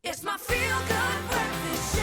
It's my feel-good breakfast show.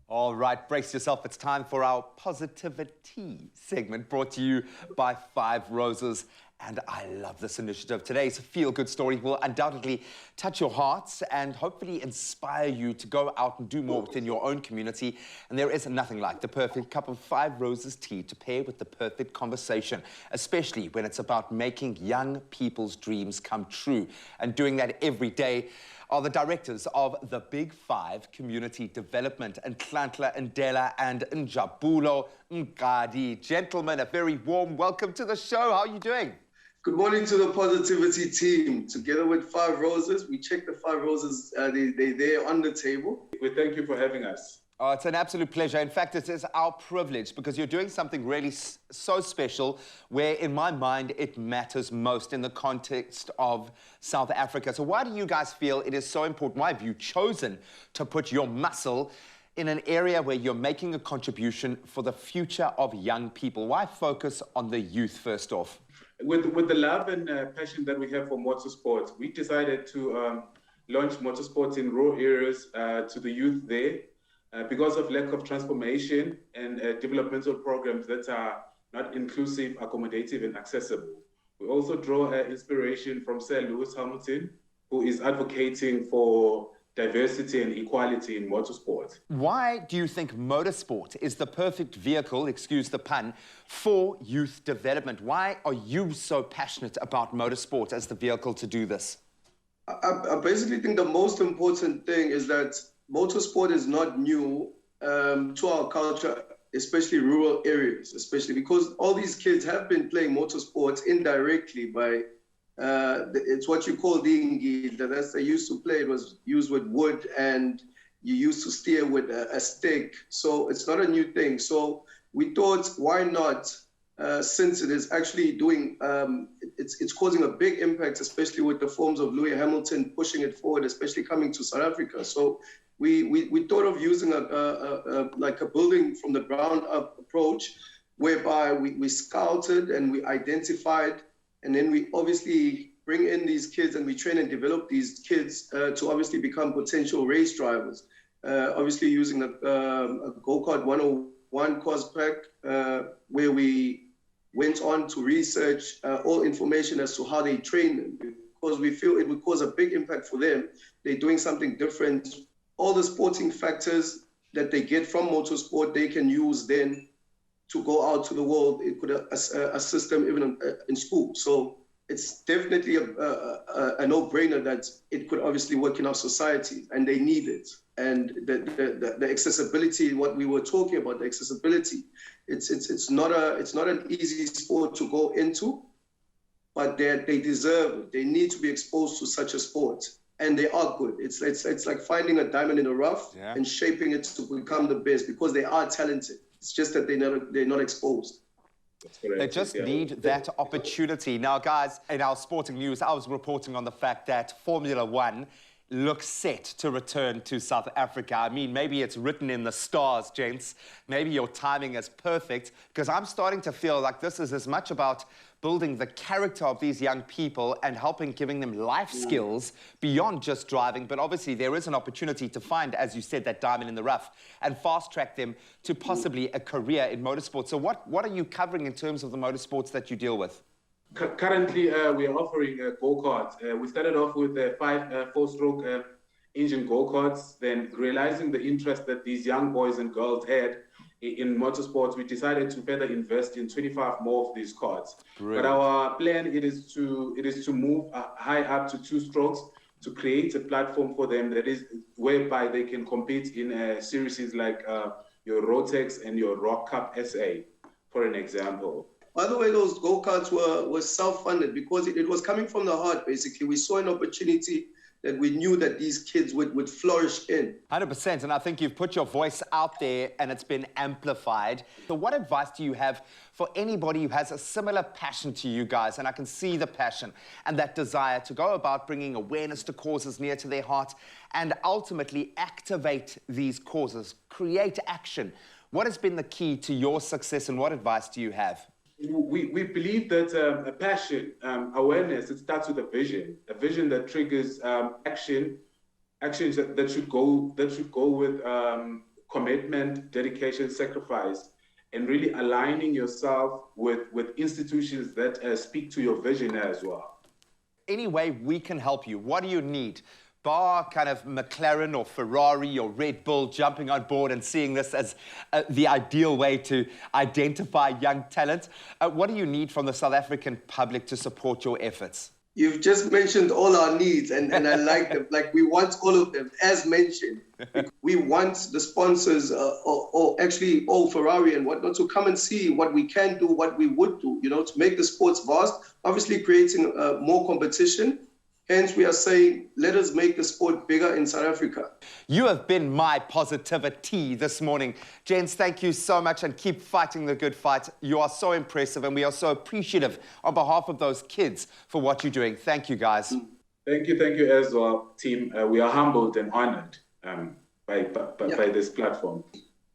All right, brace yourself. It's time for our Positivity segment brought to you by 5 Roses. And I love this initiative. Today's feel-good story will undoubtedly touch your hearts and hopefully inspire you to go out and do more within your own community. And there is nothing like the perfect cup of 5 Roses tea to pair with the perfect conversation, especially when it's about making young people's dreams come true. And doing that every day are the directors of the Big 5 Community Development, Nhlanhla, Ndela and Njabulo Mqadi. Gentlemen, a very warm welcome to the show. How are you doing? Good morning to the Positivity team. Together with 5 Roses, we checked the 5 Roses, they're there on the table. We thank you for having us. Oh, it's an absolute pleasure. In fact, it is our privilege because you're doing something really so special where, in my mind, it matters most in the context of South Africa. So why do you guys feel it is so important? Why have you chosen to put your muscle in an area where you're making a contribution for the future of young people? Why focus on the youth first off? With the love and passion that we have for motorsports, we decided to launch motorsports in rural areas to the youth there because of lack of transformation and developmental programs that are not inclusive, accommodative, and accessible. We also draw inspiration from Sir Lewis Hamilton, who is advocating for diversity and equality in motorsport. Why do you think motorsport is the perfect vehicle, excuse the pun, for youth development? Why are you so passionate about motorsport as the vehicle to do this? I basically think the most important thing is that motorsport is not new to our culture, especially rural areas, especially because all these kids have been playing motorsports indirectly by it's what you call dinghy. That's they used to play. It was used with wood, and you used to steer with a stick. So it's not a new thing. So we thought, why not? Since it is actually doing, it's causing a big impact, especially with the forms of Lewis Hamilton pushing it forward, especially coming to South Africa. So we thought of using like a building from the ground up approach, whereby we scouted and we identified. And then we obviously bring in these kids and we train and develop these kids to obviously become potential race drivers. Obviously using a go-kart 101 course pack where we went on to research all information as to how they train them, because we feel it would cause a big impact for them. They're doing something different. All the sporting factors that they get from motorsport, they can use then to go out to the world. It could assist them even in school. So it's definitely a no-brainer that it could obviously work in our society, and they need it. And the accessibility, what we were talking about, the accessibility, it's not an easy sport to go into, but they deserve it. They need to be exposed to such a sport, and they are good. It's like finding a diamond in the rough and shaping it to become the best, because they are talented. It's just that they're not exposed. They just need that opportunity. Now, guys, in our sporting news, I was reporting on the fact that Formula One looks set to return to South Africa. I mean, maybe it's written in the stars, gents. Maybe your timing is perfect, because I'm starting to feel like this is as much about building the character of these young people and giving them life skills beyond just driving. But obviously there is an opportunity to find, as you said, that diamond in the rough and fast track them to possibly a career in motorsports. So what are you covering in terms of the motorsports that you deal with? Currently, we are offering go-karts. We started off with 5 4-stroke engine go-karts. Then, realizing the interest that these young boys and girls had in motorsports, we decided to further invest in 25 more of these karts. But our plan is to move high up to 2 strokes to create a platform for them that is whereby they can compete in series like your Rotex and your Rock Cup SA, for an example. By the way, those go-karts were self-funded because it was coming from the heart, basically. We saw an opportunity that we knew that these kids would flourish in. 100%, and I think you've put your voice out there and it's been amplified. So what advice do you have for anybody who has a similar passion to you guys? And I can see the passion and that desire to go about bringing awareness to causes near to their heart and ultimately activate these causes, create action. What has been the key to your success and what advice do you have? we believe that a passion, awareness, it starts with a vision that triggers actions that should go with commitment, dedication, sacrifice, and really aligning yourself with institutions that speak to your vision as well. Any way we can help you, what do you need? Bar kind of McLaren or Ferrari or Red Bull jumping on board and seeing this as the ideal way to identify young talent. What do you need from the South African public to support your efforts? You've just mentioned all our needs, and I like them. Like, we want all of them, as mentioned. We want the sponsors, or actually all Ferrari and whatnot, to come and see what we can do, what we would do, to make the sports vast, obviously creating more competition. Hence, we are saying, let us make the sport bigger in South Africa. You have been my positivity this morning. Gents, thank you so much, and keep fighting the good fight. You are so impressive, and we are so appreciative on behalf of those kids for what you're doing. Thank you, guys. Thank you as well, team. We are humbled and honored by this platform.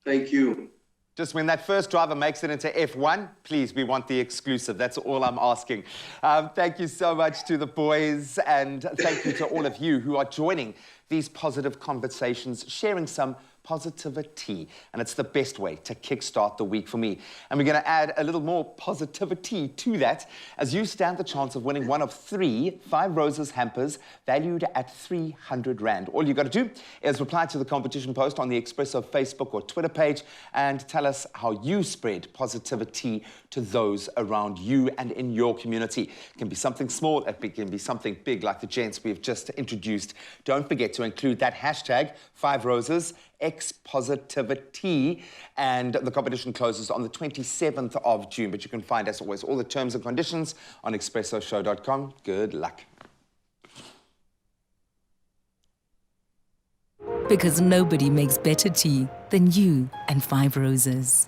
Thank you. Just when that first driver makes it into F1, please, we want the exclusive. That's all I'm asking. Thank you so much to the boys, and thank you to all of you who are joining these positive conversations, sharing some positivity. And it's the best way to kickstart the week for me. And we're going to add a little more positivity to that as you stand the chance of winning one of 3 5 Roses hampers valued at 300 Rand. All you got to do is reply to the competition post on the Expresso Facebook or Twitter page and tell us how you spread positivity to those around you and in your community. It can be something small, it can be something big, like the gents we've just introduced. Don't forget to include that hashtag 5 Roses Expositivity, and the competition closes on the 27th of June. But you can find, as always, all the terms and conditions on expressoshow.com. Good luck. Because nobody makes better tea than you and 5 Roses.